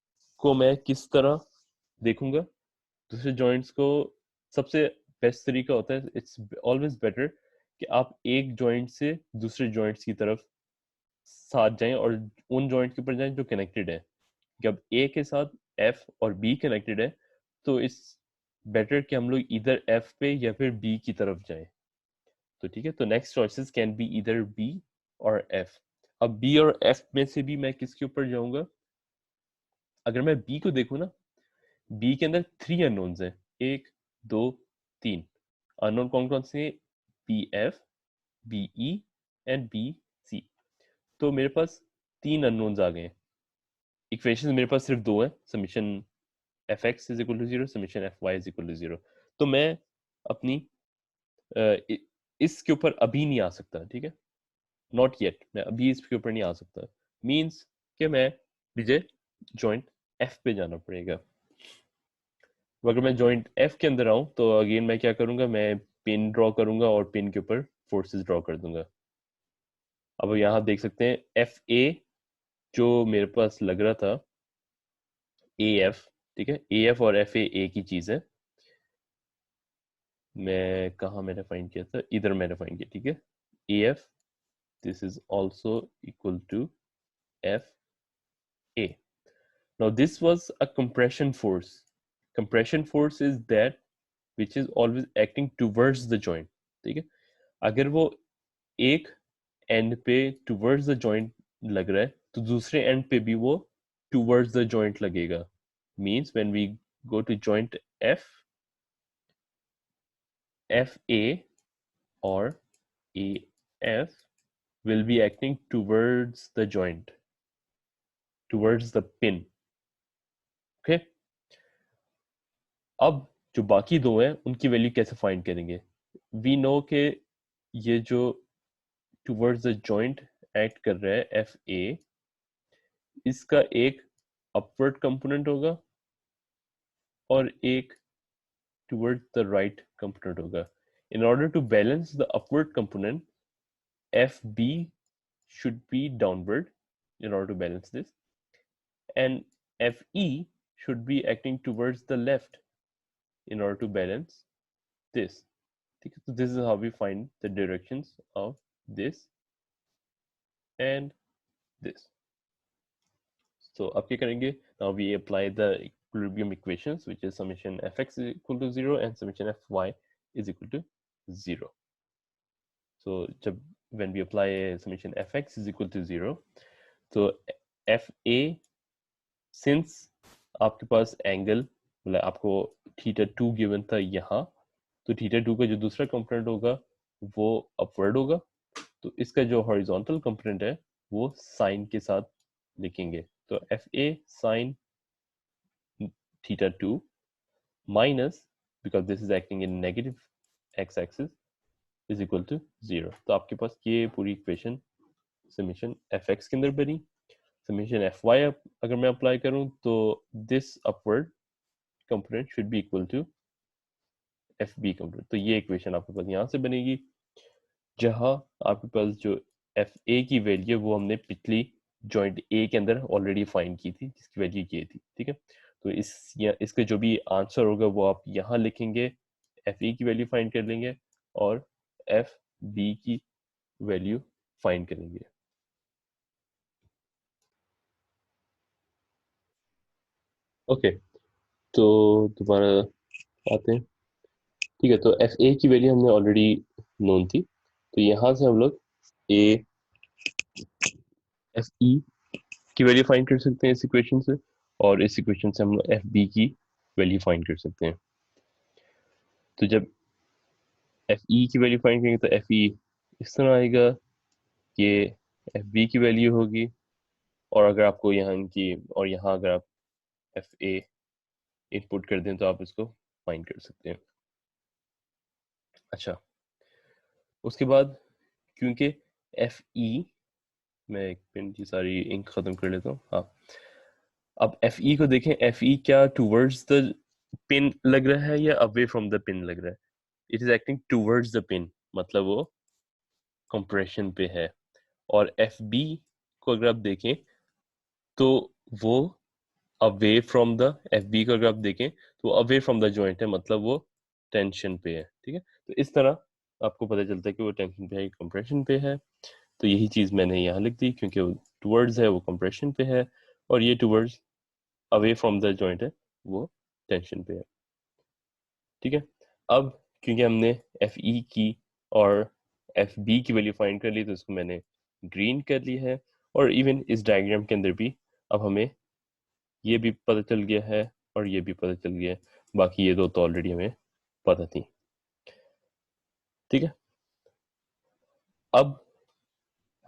को मैं किस तरह देखूंगा? दूसरे जॉइंट्स को सबसे बेस्ट तरीका होता है, इट्स ऑलवेज बेटर कि आप एक जॉइंट से दूसरे जॉइंट्स की तरफ साथ जाएं और उन जॉइंट के ऊपर जाएं जो कनेक्टेड है। जब ए के साथ एफ और बी कनेक्टेड है तो इट्स बेटर कि हम लोग इधर एफ पे या फिर बी की तरफ जाएं। तो ठीक है, तो नेक्स्ट चॉइसेस कैन बी इधर बी और एफ। अब बी और एफ में से भी मैं किसके ऊपर जाऊंगा? अगर मैं बी को देखूं ना, बी के अंदर 3 अननोन्स हैं, 1 2 3 अननोन कौन कौन से? B F, B E and B C. तो मेरे पास 3 अननोन्स आ गए हैं। इक्वेशन मेरे पास सिर्फ 2 है, summation F X is equal to zero, summation F Y is equal to zero. तो मैं अपनी इसके ऊपर अभी नहीं आ सकता। ठीक है, नॉट येट, मैं अभी इसके ऊपर नहीं आ सकता। मीन्स कि मैं मुझे जॉइंट एफ पे जाना पड़ेगा। तो अगर मैं जॉइंट एफ के अंदर आऊं तो अगेन मैं क्या करूंगा, मैं पिन ड्रॉ करूंगा और पिन के ऊपर फोर्सेस ड्रॉ कर दूंगा। अब यहाँ देख सकते हैं एफ ए जो मेरे पास लग रहा था ए एफ। ठीक है, ए एफ और एफ ए एक ही चीज है। मैं कहाँ मैंने फाइंड किया था, इधर मैंने फाइंड किया। ठीक है, A F, this is also equal to FA. Now this was a compression force. Compression force is that which is always acting towards the joint. ठीक है। अगर वो एक एंड पे टुवर्ड्स द जॉइंट लग रहा है तो दूसरे एंड पे भी वो टुवर्ड्स द जॉइंट लगेगा। Means when we go to joint F, F A और A F will be acting towards the joint, towards the pin. Okay? अब जो बाकी दो हैं उनकी वैल्यू कैसे फाइंड करेंगे? वी नो कि ये जो towards the joint एक्ट कर रहा है एफ ए, इसका एक अपवर्ड कंपोनेंट होगा और एक towards the right component होगा. In order to balance the upward component, FB should be downward in order to balance this, and FE should be acting towards the left in order to balance this. So this is how we find the directions of this and this. So अब क्या करेंगे? Now we apply the equilibrium equations, which is summation fx is equal to 0 and summation fy is equal to 0. So जब when we apply summation fx is equal to 0, तो fa since आपके पास angle मतलब आपको θ2 given था यहाँ, तो θ2 का जो दूसरा कंपोनेंट होगा वो अपवर्ड होगा, तो इसका जो हॉरिजॉन्टल कंपोनेंट है वो साइन के साथ लिखेंगे। तो fa sin θ2 minus, because this is acting in negative x-axis, is equal to 0. तो आपके पास ये पूरी इक्वेशन समीशन fx के अंदर बनी। समीशन fy अगर मैं अप्लाई करूं तो this upward component should be equal to fb component. तो ये इक्वेशन आपके पास यहाँ से बनेगी, जहां आपके पास जो fa की वैल्यू वो हमने पिछली जॉइंट ए के अंदर ऑलरेडी फाइंड की थी, जिसकी वैल्यू ये थी। ठीक है, तो इसका जो भी आंसर होगा वो आप यहाँ लिखेंगे, fa की वैल्यू फाइंड कर लेंगे और fb की वैल्यू फाइंड करेंगे। ओके, तो दोबारा आते हैं। ठीक है, तो एफ ए की वैल्यू हमने ऑलरेडी नोन थी, तो यहाँ से हम लोग ए एफ ई की वैल्यू फाइंड कर सकते हैं इस इक्वेशन से, और इस इक्वेशन से हम लोग एफ बी की वैल्यू फाइंड कर सकते हैं। तो जब एफ ई की वैल्यू फाइंड करेंगे तो एफ ई इस तरह आएगा, ये एफ बी की वैल्यू होगी, और अगर आपको यहाँ की और यहाँ अगर आप एफ ए इनपुट कर दें तो आप इसको फाइंड कर सकते हैं। अच्छा, उसके बाद क्योंकि एफ ई, मैं एक पेन की सारी इंक खत्म कर लेता हूँ। हाँ, अब एफ ई को देखें, एफ ई क्या टूवर्ड्स द पिन लग रहा है या अवे फ्रॉम द पिन लग रहा है? It is acting towards the pin, मतलब वो कंप्रेशन पे है। और एफ बी को अगर आप देखें तो वो away from the, F B को अगर आप देखें तो अवे फ्रॉम द जॉइंट है, मतलब वो टेंशन पे है। ठीक है, तो इस तरह आपको पता चलता है कि वो टेंशन पे है, कंप्रेशन पे है। तो यही चीज मैंने यहाँ लिख दी, क्योंकि वो टूवर्ड्स है वो कंप्रेशन पे है, और ये towards away from the joint है वो टेंशन पे है। ठीक है, अब क्योंकि हमने एफ ई की और एफ बी की वैल्यू फाइंड कर ली, तो इसको मैंने ग्रीन कर ली है, और इवन इस डायग्राम के अंदर भी अब हमें ये भी पता चल गया है और ये भी पता चल गया है, बाकी ये दो तो ऑलरेडी हमें पता थी। ठीक है, अब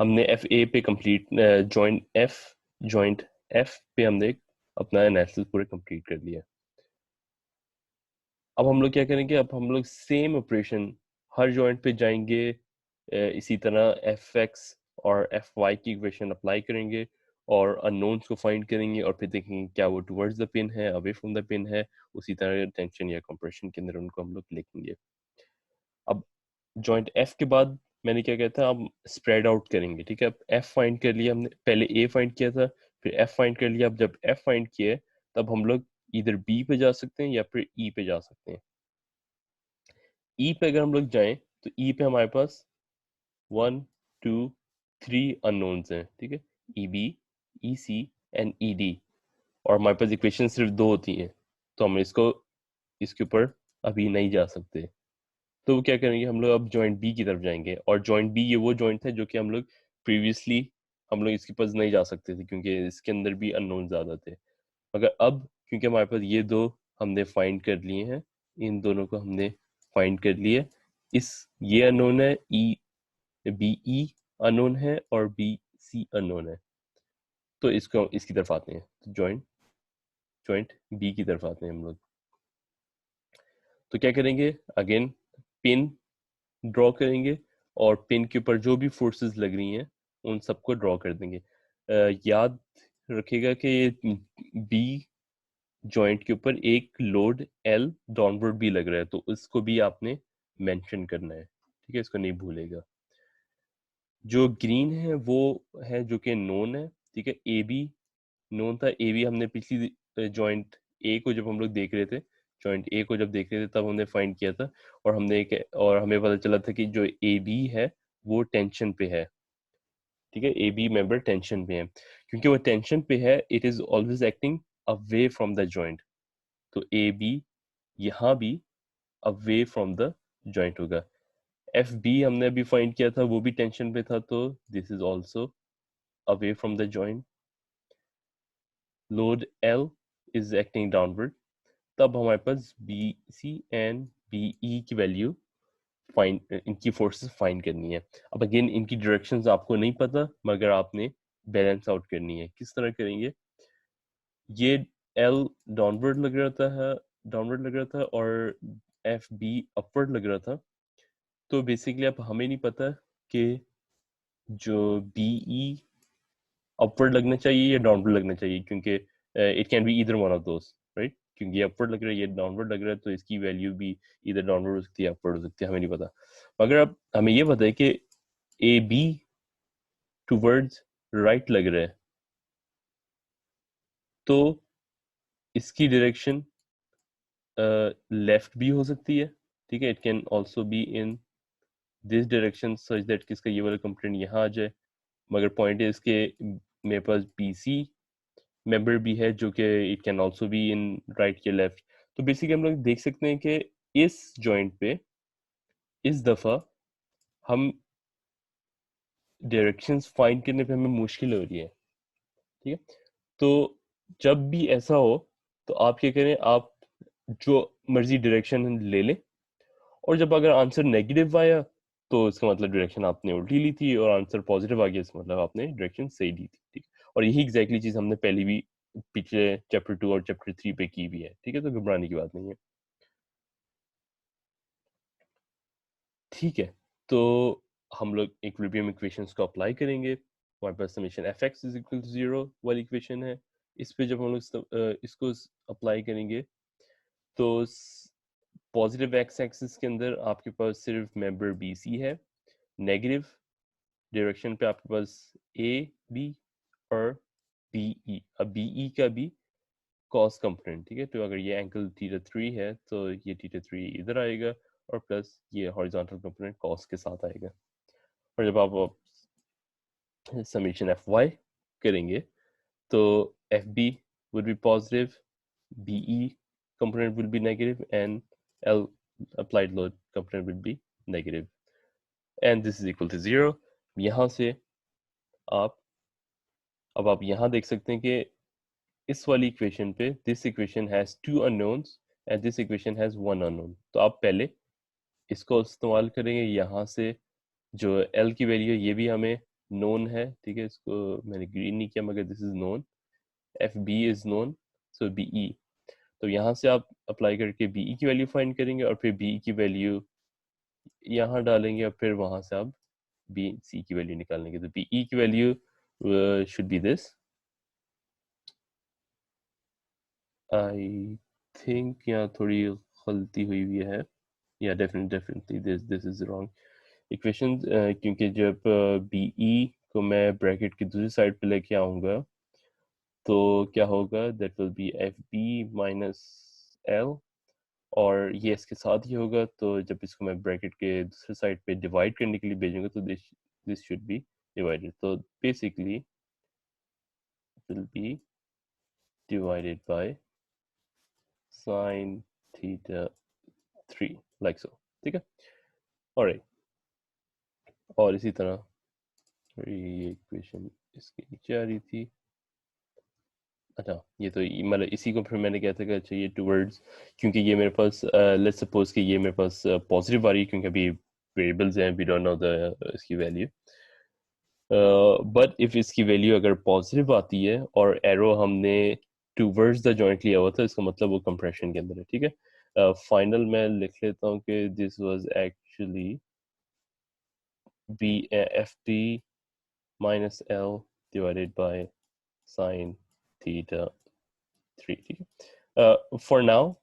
हमने एफ ए पे कंप्लीट जॉइंट एफ पे हमने अपना एनालिसिस पूरे कंप्लीट कर लिया। अब हम लोग क्या करेंगे, अब हम लोग सेम ऑपरेशन हर जॉइंट पे जाएंगे, इसी तरह एफ एक्स और एफ वाई की इक्वेशन अप्लाई करेंगे और अननोन्स को फाइंड करेंगे, और फिर देखेंगे क्या वो टुवर्ड्स द पिन है, अवे फ्रॉम द पिन है। उसी तरह टेंशन या कंप्रेशन के अंदर उनको हम लोग लिखेंगे। अब जॉइंट एफ के बाद मैंने क्या कहता है, अब स्प्रेड आउट करेंगे। ठीक है, अब एफ फाइंड कर लिया हमने, पहले ए फाइंड किया था, फिर एफ फाइंड कर लिया। अब जब एफ फाइंड किए तब हम लोग इधर बी पे जा सकते हैं या फिर ई पे जा सकते हैं। ई पे अगर हम लोग जाएं तो ई पे हमारे पास 1 2 3 अननोन्स हैं। ठीक है, E B, E C and E D, और हमारे पास इक्वेशन सिर्फ दो होती हैं, तो हम इसके ऊपर अभी नहीं जा सकते। तो क्या करेंगे हम लोग, अब जॉइंट बी की तरफ जाएंगे, और जॉइंट बी ये वो जॉइंट था जो कि हम लोग प्रीवियसली हम लोग इसके पास नहीं जा सकते थे क्योंकि इसके अंदर भी अननोन ज़्यादा थे। मगर अब क्योंकि हमारे पास ये दो हमने फाइंड कर लिए हैं, इन दोनों को हमने फाइंड कर लिए, इस ये अननोन है, ई बी ई अननोन है और बी सी अननोन है, तो इसको इसकी तरफ आते हैं, तो जॉइंट जॉइंट बी की तरफ आते हैं हम लोग। तो क्या करेंगे, अगेन पिन ड्रॉ करेंगे और पिन के ऊपर जो भी फोर्सेस लग रही हैं उन सबको ड्रॉ कर देंगे। याद रखिएगा कि बी जॉइंट के ऊपर एक लोड एल डाउनवर्ड भी लग रहा है, तो इसको भी आपने मेंशन करना है, ठीक है, इसको नहीं भूलेगा। जो ग्रीन है वो है जो कि नोन है, ठीक है, ए बी नोन था। ए बी हमने पिछली जॉइंट ए को जब हम लोग देख रहे थे, जॉइंट ए को जब देख रहे थे तब हमने फाइंड किया था, और हमने एक और हमें पता चला था कि जो ए बी है वो टेंशन पे है, ठीक है, ए बी मेंबर टेंशन पे है। क्योंकि वो टेंशन पे है, it is always acting away from the joint, तो ए बी यहाँ भी अवे फ्रॉम द जॉइंट होगा। एफ बी हमने अभी फाइंड किया था, वो भी टेंशन पे था, तो this is also away from the joint. Load L is acting downward, तब हमारे पास B C and B E की वैल्यू फाइंड, इनकी फोर्सेस फाइंड करनी है। अब अगेन इनकी डायरेक्शंस आपको नहीं पता, मगर आपने बैलेंस आउट करनी है। किस तरह करेंगे, ये एल डाउनवर्ड लग रहा था, डाउनवर्ड लग रहा था, और एफ बी अपवर्ड लग रहा था, तो बेसिकली अब हमें नहीं पता कि जो बी ई अपवर्ड लगना चाहिए या डाउनवर्ड लगना चाहिए, क्योंकि it can be either one of those, right, क्योंकि ये अपवर्ड लग रहा है, ये डाउनवर्ड लग रहा है, तो इसकी वैल्यू भी इधर डाउनवर्ड हो सकती है, अपवर्ड हो सकती है, हमें नहीं पता। मगर अब हमें ये पता है कि ए बी टूवर्ड्स राइट लग रहा है, तो इसकी डायरेक्शन लेफ्ट भी हो सकती है, ठीक है, it can also be in this direction such that किसका ये वाला कंपोनेंट यहाँ आ जाए। मगर पॉइंट है इसके, मेरे पास बी सी मेंबर भी है जो कि it can also be in right या लेफ्ट। तो बेसिकली हम लोग देख सकते हैं कि इस जॉइंट पे इस दफा हम डायरेक्शंस फाइंड करने पे हमें मुश्किल हो रही है, ठीक है। तो जब भी ऐसा हो तो आप क्या करें, आप जो मर्जी डायरेक्शन ले लें, और जब अगर आंसर नेगेटिव आया तो इसका मतलब डायरेक्शन आपने उल्टी ली थी, और आंसर पॉजिटिव आ गया इसका मतलब आपने डायरेक्शन सही ली थी, ठीक। और यही एग्जैक्टली चीज हमने पहले भी पिछले चैप्टर 2 और चैप्टर 3 पे की भी है, ठीक है, तो घबराने की बात नहीं है, ठीक है। तो हम लोग इक्विलिब्रियम इक्वेशंस को अप्लाई करेंगे। हमारे पास summation F X is equal to 0 वाली इक्वेशन है। इस पे जब हम लोग इसको अप्लाई करेंगे तो पॉजिटिव एक्स एक्सिस के अंदर आपके पास सिर्फ मेंबर बी सी है, नेगेटिव डायरेक्शन पे आपके पास ए बी और बी ई। अब बी ई का भी कॉस कंपोनेंट, ठीक है, तो अगर ये एंगल थीटा 3 है तो ये थीटा 3 इधर आएगा, और प्लस ये हॉरिजॉन्टल कंपोनेंट कॉस के साथ आएगा। और जब आप समीशन एफ वाई करेंगे तो F B would be positive, BE component will be negative, and L applied load component will be negative, and this is equal to 0। यहाँ से आप अब आप यहाँ देख सकते हैं कि इस वाली इक्वेशन पे this equation has two unknowns and this equation has one unknown, तो आप पहले इसको इस्तेमाल करेंगे। यहाँ से जो L की वैल्यू है ये भी हमें नोन है, ठीक है, इसको मैंने ग्रीन नहीं किया मगर this is known, F B is known, so B E. तो यहाँ से आप अप्लाई करके बी ई की वैल्यू फाइंड करेंगे, और फिर बी ई की वैल्यू यहाँ डालेंगे, और फिर वहाँ से आप बी सी की वैल्यू निकालेंगे। तो बी ई की value should be this, I think यहाँ थोड़ी गलती हुई हुई है, या definitely this is wrong equation, क्योंकि जब बी ई को मैं ब्रैकेट की दूसरी साइड पे लेके आऊँगा तो क्या होगा, that will be F B minus L, और ये इसके साथ ही होगा, तो जब इसको मैं ब्रैकेट के दूसरे साइड पे डिवाइड करने के लिए भेजूंगा तो this this should be divided, तो basically will be divided by sin theta 3 like so। ठीक है। ऑलराइट, और इसी तरह ये इक्वेशन इसके नीचे आ रही थी। अच्छा, ये तो मतलब इसी को फिर मैंने कहा था कि अच्छा ये टूवर्ड्स, क्योंकि ये मेरे पास लेट्स सपोज कि ये मेरे पास पॉजिटिव आ रही है क्योंकि अभी वेरिएबल्स हैं, वी डोंट नो द इसकी वैल्यू, बट इफ इसकी वैल्यू अगर पॉजिटिव आती है और एरो हमने टूवर्ड्स द जॉइंट लिया हुआ था, इसका मतलब वो कंप्रेशन के अंदर है। ठीक है, फाइनल मैं लिख लेता हूँ कि this was actually B F T minus L divided by sine theta 3। ठीक है, for now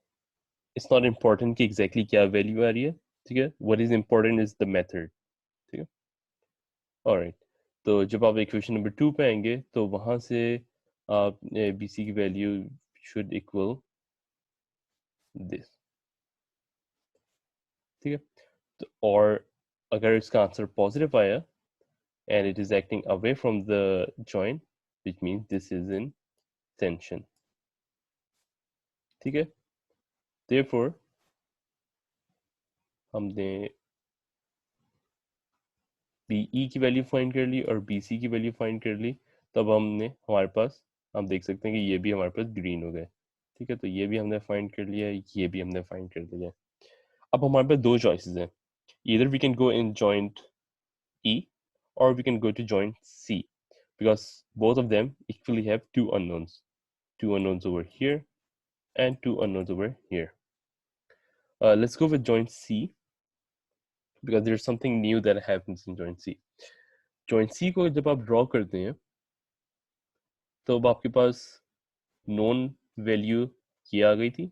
it's not important कि एग्जैक्टली क्या वैल्यू आ रही है। ठीक है, what is important is the method. ठीक है, ऑलराइट। तो जब आप इक्वेशन नंबर 2 पे आएंगे तो वहां से आप बी सी की वैल्यू शुड इक्वल दिस। ठीक है, तो और अगर इसका आंसर पॉजिटिव आया and it is acting away from the joint, which means this is in tension. ठीक है, therefore हमने BE की वैल्यू फाइंड कर ली और BC की वैल्यू फाइंड कर ली, तब हमने हमारे पास, हम देख सकते हैं कि ये भी हमारे पास ग्रीन हो गए। ठीक है, तो ये भी हमने फाइंड कर लिया है, ये भी हमने फाइंड कर लिया है। अब हमारे पास दो चॉइसेस हैं, either we can go in joint E or we can go to joint C, because both of them equally have two unknowns over here and two unknowns over here. Let's go with joint C because there's something new that happens in joint C. Joint C को जब आप draw करते हैं तो अब आपके पास non value ये आ गई थी,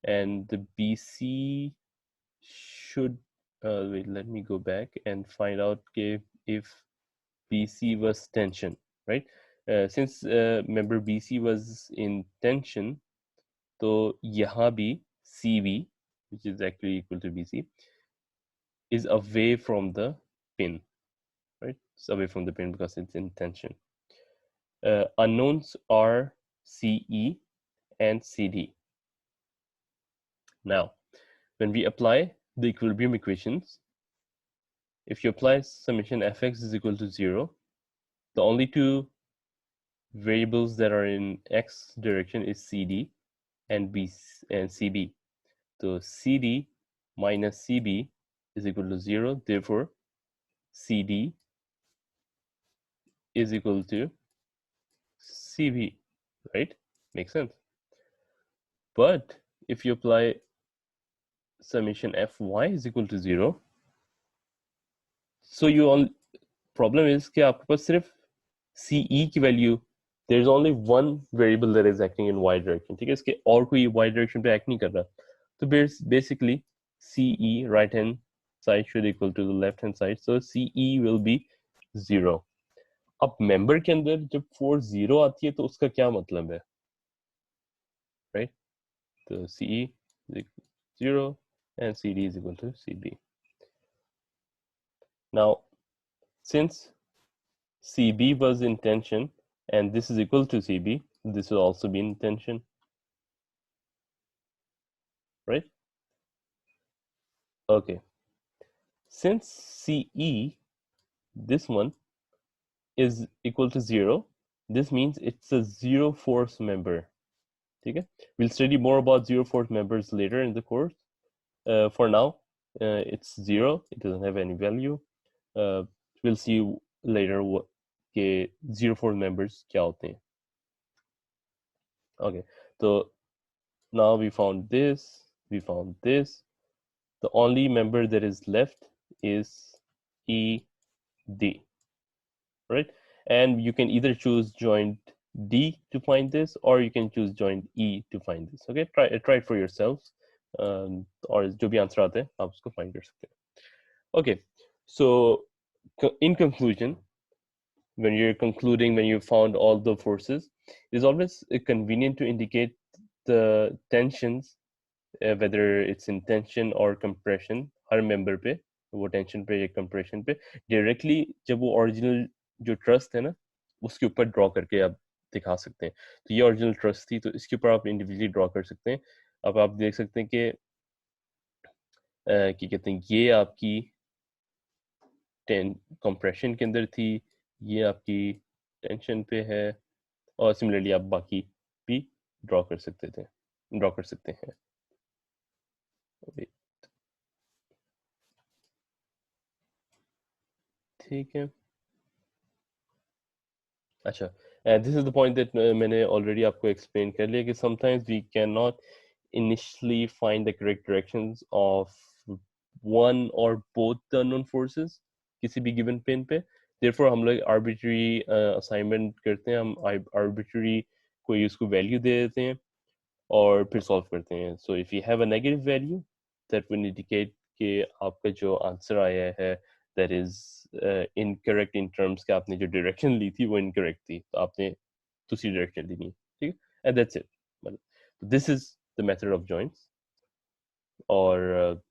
and the BC should wait, let me go back and find out if BC was tension, right? Since remember BC was in tension, तो यहाँ भी CV, which is actually equal to BC, is away from the pin, right? It's away from the pin because it's in tension. Unknowns are CE and CD. Now, when we apply the equilibrium equations, if you apply summation fx is equal to 0, the only two variables that are in x direction is CD and B and CB. So CD minus CB is equal to 0. Therefore, CD is equal to CB, right? Makes sense. But if you apply summation fy is equal to 0, so you all problem is कि आपके पास सिर्फ CE की value, there is only one variable that is acting in y direction. ठीक है, इसके और कोई y direction पे act नहीं कर रहा, तो basically CE right hand side should equal to the left hand side, so CE will be 0. अब मेंबर के अंदर जब फोर्स 0 आती है तो उसका क्या मतलब है, राइट? तो CE is equal to 0 and CD is equal to CB. Now, since CB was in tension and this is equal to CB, this will also be in tension, right? Okay. Since CE, this one, is equal to 0, this means it's a zero force member. Okay? We'll study more about zero force members later in the course. For now, it's 0. It doesn't have any value. We'll see later what zero force members क्या होते हैं. Okay, so now we found this, we found this. The only member that is left is ED, right? And you can either choose joint D to find this, or you can choose joint E to find this. Okay, try it for yourselves. और जो भी answer आते हैं आप उसको find कर सकते हैं. Okay, so in conclusion, when you're concluding, when you found all the forces, it is always convenient to indicate the tensions, whether it's in tension or compression, her member पे, वो tension पे या compression पे directly जब वो original जो trust है ना उसके ऊपर draw करके आप दिखा सकते हैं. तो ये original trust थी, तो इसके ऊपर आप individually draw कर सकते हैं. अब आप देख सकते हैं कि कि कहते हैं ये आपकी कंप्रेशन के अंदर थी, ये आपकी टेंशन पे है, और सिमिलरली आप बाकी भी ड्रॉ कर सकते थे, ड्रॉ कर सकते हैं। ठीक है, अच्छा, this is the point that मैंने ऑलरेडी आपको एक्सप्लेन कर लिया कि sometimes we can not initially find the correct directions of one or both the unknown forces किसी भी given plane पे, therefore हम लोग arbitrary assignment करते हैं, हम arbitrary कोई उसको value दे देते हैं और फिर solve करते हैं. So if you have a negative value that will indicate कि आपका जो answer आया है that is incorrect in terms कि आपने जो direction ली थी वो incorrect थी, तो आपने दूसरी direction ली नहीं, ठीक है, and that's it. This is the method of joints. और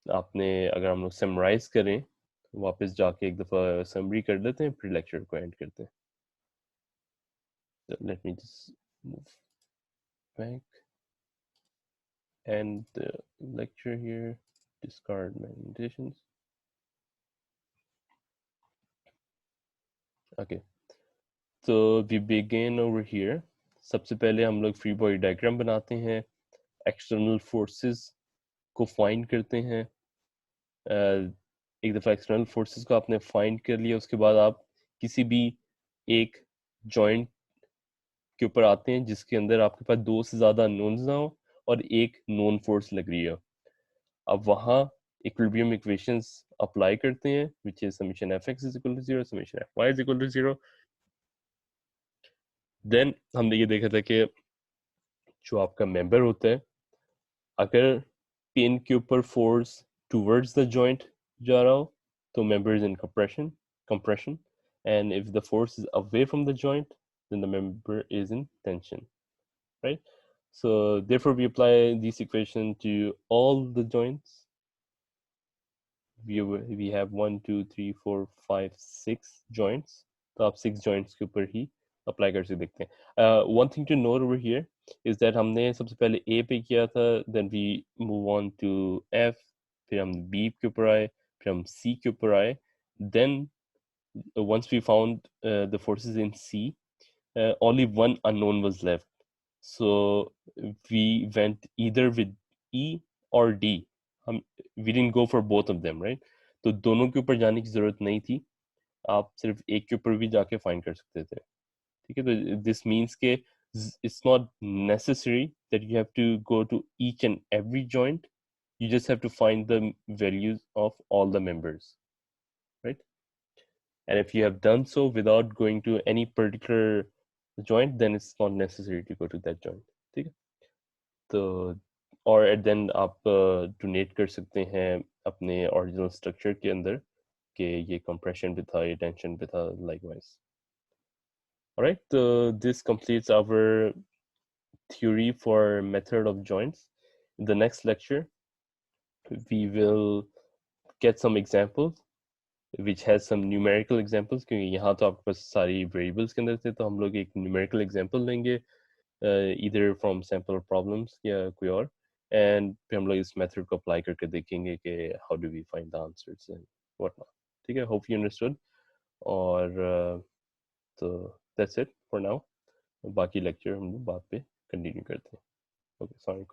आपने अगर हम लोग समराइज करें, वापस जाके एक दफ़ा समरी कर लेते हैं, फिर लेक्चर को एंड करते हैं. Let me just move back and the lecture here, discard my annotations. Okay, so we begin over here. सबसे पहले हम लोग फ्री बॉडी डायग्राम बनाते हैं, एक्सटर्नल फोर्सेस को फाइंड करते हैं. एक दफ़ा एक्सटर्नल फोर्सेस को आपने फाइंड कर लिया, उसके बाद आप किसी भी एक जॉइंट के ऊपर आते हैं जिसके अंदर आपके पास दो से ज़्यादा नोन्स ना हो और एक नोन फोर्स लग रही हो. अब वहाँ इक्विलिब्रियम इक्वेशंस अप्लाई करते हैं, which is summation F X is equal to 0, summation F Y is equal to 0. Then हमने ये देखा था कि जो आपका मेंबर होता है, अगर पिन के ऊपर फोर्स टूवर्ड्स द जॉइंट जा रहा हो तो member is in compression, and if the force is away from the joint then the member is in tension, right? So therefore we apply this equation to all the joints. We have 1 2 3 4 5 6 joints, तो आप 6 joints के ऊपर ही apply कर सकते देखते हैं. One thing to note over here is that हमने सबसे पहले A पे किया था, then we move on to F, फिर हम B के ऊपर आए, फिर हम C के ऊपर आए. Then once we found the forces in C, only one unknown was left. So we went either with E or D. We didn't go for both of them, right? तो दोनों के ऊपर जाने की जरूरत नहीं थी, आप सिर्फ एक के ऊपर भी जाके फाइंड कर सकते थे. ठीक है, तो दिस मीन्स के it's not necessary that you have to go to each and every joint. You just have to find the values of all the members, right? And if you have done so without going to any particular joint, then it's not necessary to go to that joint. ठीक है, तो और then आप donate कर सकते हैं अपने original structure के अंदर कि ये कंप्रेशन पे था, ये टेंशन पे था, likewise. Alright, so this completes our theory for method of joints. In the next lecture, we will get some examples which has some numerical examples, क्योंकि यहाँ तो आपके पास सारी variables के अंदर थे, तो हम लोग एक numerical example लेंगे, either from sample problems या कोई और, and फिर हम लोग इस method को apply करके देखेंगे कि how do we find the answers and whatnot. ठीक है, hope you understood. और तो that's it for now. बाकी lecture हम लोग बाद पे continue करते हैं. Okay, sorry.